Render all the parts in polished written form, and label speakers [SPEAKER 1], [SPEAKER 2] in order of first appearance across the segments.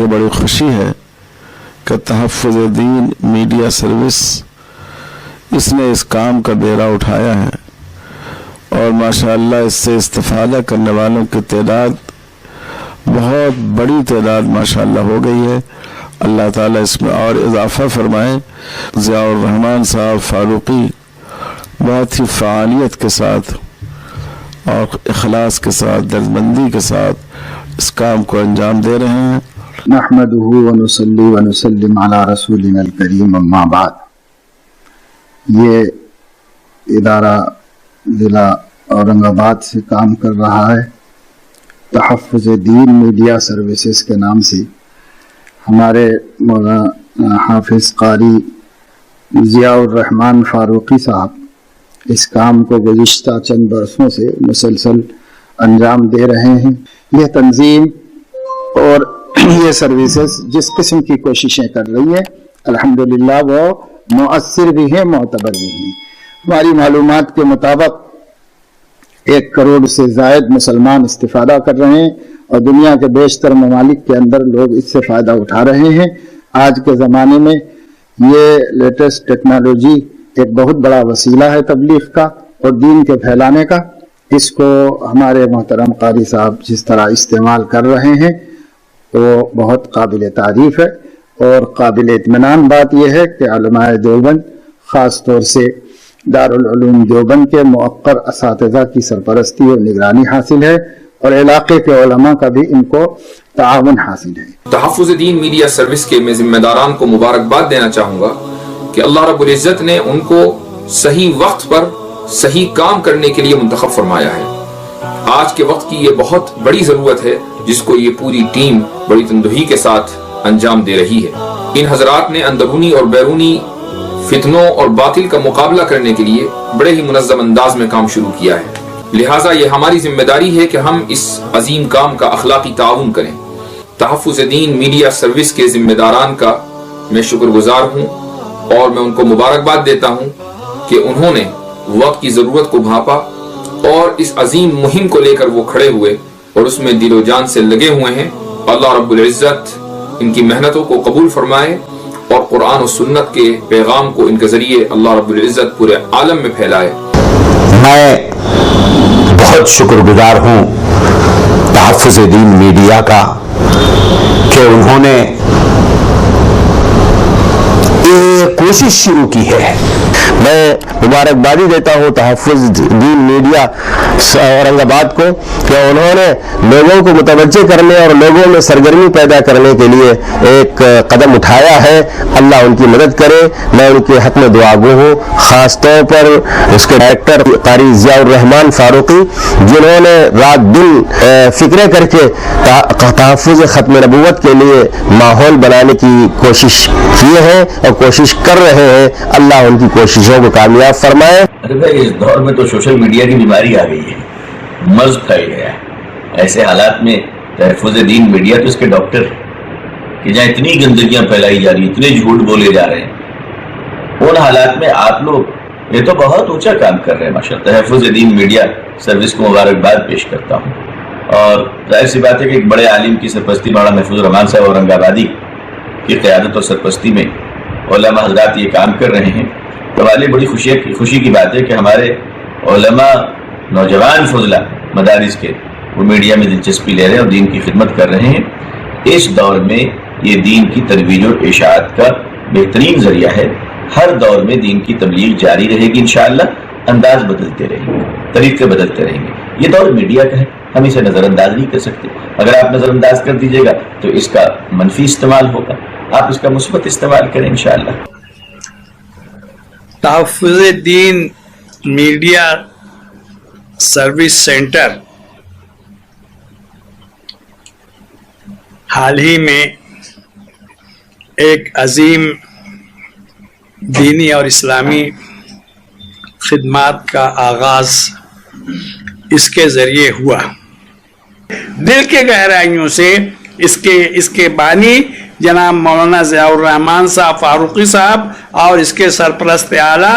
[SPEAKER 1] مجھے بڑی خوشی ہے کہ تحفظ دین میڈیا سروس اس نے اس کام کا بیڑا اٹھایا ہے اور ماشاءاللہ اس سے استفادہ کرنے والوں کی تعداد بہت بڑی تعداد ماشاءاللہ ہو گئی ہے. اللہ تعالیٰ اس میں اور اضافہ فرمائے. ضیاء الرحمن صاحب فاروقی بہت ہی فعالیت کے ساتھ اور اخلاص کے ساتھ دردمندی کے ساتھ اس کام کو انجام دے رہے ہیں.
[SPEAKER 2] نحمده ونصلي ونسلم على رسولنا الکریم اما بعد. یہ ادارہ ضلع اورنگ آباد سے کام کر رہا ہے. تحفظ دین میڈیا سروسز کے نام سے ہمارے مولانا حافظ قاری ضیاء الرحمن فاروقی صاحب اس کام کو گزشتہ چند برسوں سے مسلسل انجام دے رہے ہیں. یہ تنظیم اور یہ سروسز جس قسم کی کوششیں کر رہی ہیں الحمدللہ وہ مؤثر بھی ہیں، معتبر بھی ہیں. ہماری معلومات کے مطابق 1 کروڑ سے زائد مسلمان استفادہ کر رہے ہیں اور دنیا کے بیشتر ممالک کے اندر لوگ اس سے فائدہ اٹھا رہے ہیں. آج کے زمانے میں یہ لیٹسٹ ٹیکنالوجی ایک بہت بڑا وسیلہ ہے تبلیغ کا اور دین کے پھیلانے کا. اس کو ہمارے محترم قاری صاحب جس طرح استعمال کر رہے ہیں وہ بہت قابل تعریف ہے. اور قابل اطمینان بات یہ ہے کہ علماء دیوبند خاص طور سے دارالعلوم دیوبند کے موقر اساتذہ کی سرپرستی اور نگرانی حاصل ہے اور علاقے کے علماء کا بھی ان کو تعاون حاصل ہے.
[SPEAKER 3] تحفظ دین میڈیا سروس کے میں ذمہ داران کو مبارکباد دینا چاہوں گا کہ اللہ رب العزت نے ان کو صحیح وقت پر صحیح کام کرنے کے لیے منتخب فرمایا ہے. آج کے وقت کی یہ بہت بڑی ضرورت ہے جس کو یہ پوری ٹیم بڑی تندہی کے ساتھ انجام دے رہی ہے. ان حضرات نے اندرونی اور بیرونی فتنوں اور باطل کا مقابلہ کرنے کے لیے بڑے ہی منظم انداز میں کام شروع کیا ہے. لہٰذا یہ ہماری ذمہ داری ہے کہ ہم اس عظیم کام کا اخلاقی تعاون کریں. تحفظ دین میڈیا سروس کے ذمہ داران کا میں شکر گزار ہوں اور میں ان کو مبارکباد دیتا ہوں کہ انہوں نے وقت کی ضرورت کو بھانپا اور اس عظیم مہم کو لے کر وہ کھڑے ہوئے اور اس میں دل و جان سے لگے ہوئے ہیں. اللہ رب العزت ان کی محنتوں کو قبول فرمائے اور قرآن و سنت کے پیغام کو ان کے ذریعے اللہ رب العزت پورے عالم میں پھیلائے.
[SPEAKER 4] میں بہت شکر گزار ہوں تحفظ دین میڈیا کا کہ انہوں نے یہ کوشش شروع کی ہے. میں مبارکبادی دیتا ہوں تحفظ دین میڈیا اورنگ آباد کو کہ انہوں نے لوگوں کو متوجہ کرنے اور لوگوں میں سرگرمی پیدا کرنے کے لیے ایک قدم اٹھایا ہے. اللہ ان کی مدد کرے. میں ان کے حق میں دعا گو ہوں، خاص طور پر اس کے ڈائریکٹر قاری ضیاء الرحمن فاروقی جنہوں نے رات دن فکریں کر کے تحفظ ختم نبوت کے لیے ماحول بنانے کی کوشش کی ہے اور کوشش کر رہے ہیں. اللہ ان کی کوششوں کو کامیاب فرمائے.
[SPEAKER 5] ارے بھائی اس دور میں تو سوشل میڈیا کی بیماری آ گئی ہے، مرض پھیل گیا ہے. ایسے حالات میں تحفظ دین میڈیا تو اس کے ڈاکٹر کہ جہاں اتنی گندگیاں پھیلائی جا رہی، اتنے جھوٹ بولے جا رہے ہیں، ان حالات میں آپ لوگ یہ تو بہت اونچا کام کر رہے ہیں ماشاءاللہ. تحفظ دین میڈیا سروس کو مبارکباد پیش کرتا ہوں. اور ظاہر سی بات ہے کہ ایک بڑے عالم کی سرپرستی مولانا محفوظ الرحمان صاحب اورنگ آبادی کی قیادت اور سرپرستی میں علماء حضرات یہ کام کر رہے ہیں. تو والی بڑی خوشی کی بات ہے کہ ہمارے علماء نوجوان فضلہ مدارس کے وہ میڈیا میں دلچسپی لے رہے ہیں اور دین کی خدمت کر رہے ہیں. اس دور میں یہ دین کی ترویج و اشاعت کا بہترین ذریعہ ہے. ہر دور میں دین کی تبلیغ جاری رہے گی انشاءاللہ. انداز بدلتے رہیں گے، طریقے بدلتے رہیں گے. یہ دور میڈیا کا ہے، ہم اسے نظر انداز نہیں کر سکتے. اگر آپ نظر انداز کر دیجیے گا تو اس کا منفی استعمال ہوگا. آپ اس کا مثبت استعمال کریں انشاءاللہ.
[SPEAKER 6] تحفظ دین میڈیا سروس سینٹر حال ہی میں ایک عظیم دینی اور اسلامی خدمات کا آغاز اس کے ذریعے ہوا. دل کے گہرائیوں سے اس کے بانی جناب مولانا ضیاء الرحمن صاحب فاروقی صاحب اور اس کے سرپرست اعلیٰ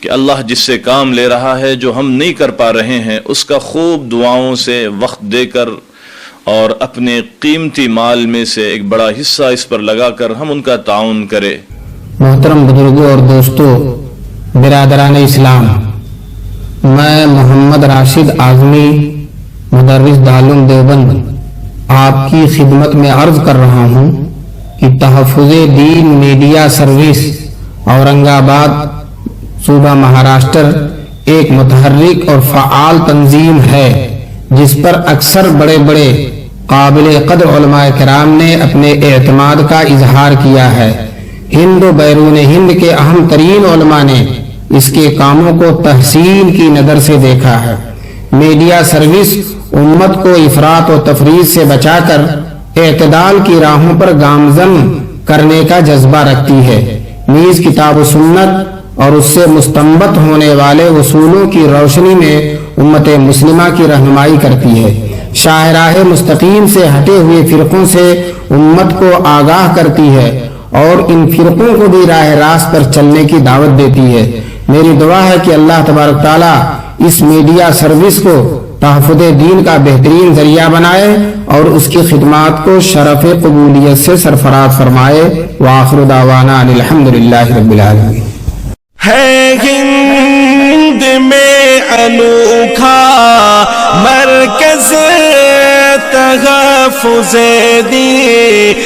[SPEAKER 7] کہ اللہ جس سے کام لے رہا ہے جو ہم نہیں کر پا رہے ہیں اس کا خوب دعاؤں سے وقت دے کر اور اپنے قیمتی مال میں سے ایک بڑا حصہ اس پر لگا کر ہم ان کا تعاون کرے۔
[SPEAKER 8] محترم بزرگوں اور دوستوں، برادران اسلام، میں محمد راشد اعظمی مدرس دارالعلوم دیوبند آپ کی خدمت میں عرض کر رہا ہوں کہ تحفظ دین میڈیا سروس اورنگ آباد صوبہ مہاراشٹر ایک متحرک اور فعال تنظیم ہے جس پر اکثر بڑے بڑے قابل قدر علماء کرام نے اپنے اعتماد کا اظہار کیا ہے۔ ہند و بیرون ہند کے اہم ترین علماء نے اس کے کاموں کو تحسین کی نظر سے دیکھا ہے۔ میڈیا سروس امت کو افراط و تفریط سے بچا کر اعتدال کی راہوں پر گامزن کرنے کا جذبہ رکھتی ہے، نیز کتاب و سنت اور اس سے مستنبط ہونے والے اصولوں کی روشنی میں امت مسلمہ کی رہنمائی کرتی ہے، شاہراہ مستقیم سے ہٹے ہوئے فرقوں سے امت کو آگاہ کرتی ہے اور ان فرقوں کو بھی راہ راست پر چلنے کی دعوت دیتی ہے۔ میری دعا ہے کہ اللہ تبارک تعالیٰ اس میڈیا سروس کو تحفظ دین کا بہترین ذریعہ بنائے اور اس کی خدمات کو شرف قبولیت سے سرفراز فرمائے۔ وآخر دعوانا ان الحمدللہ رب العالمین۔
[SPEAKER 9] ہے ہند میں انوکھا مرکز تحفظ دین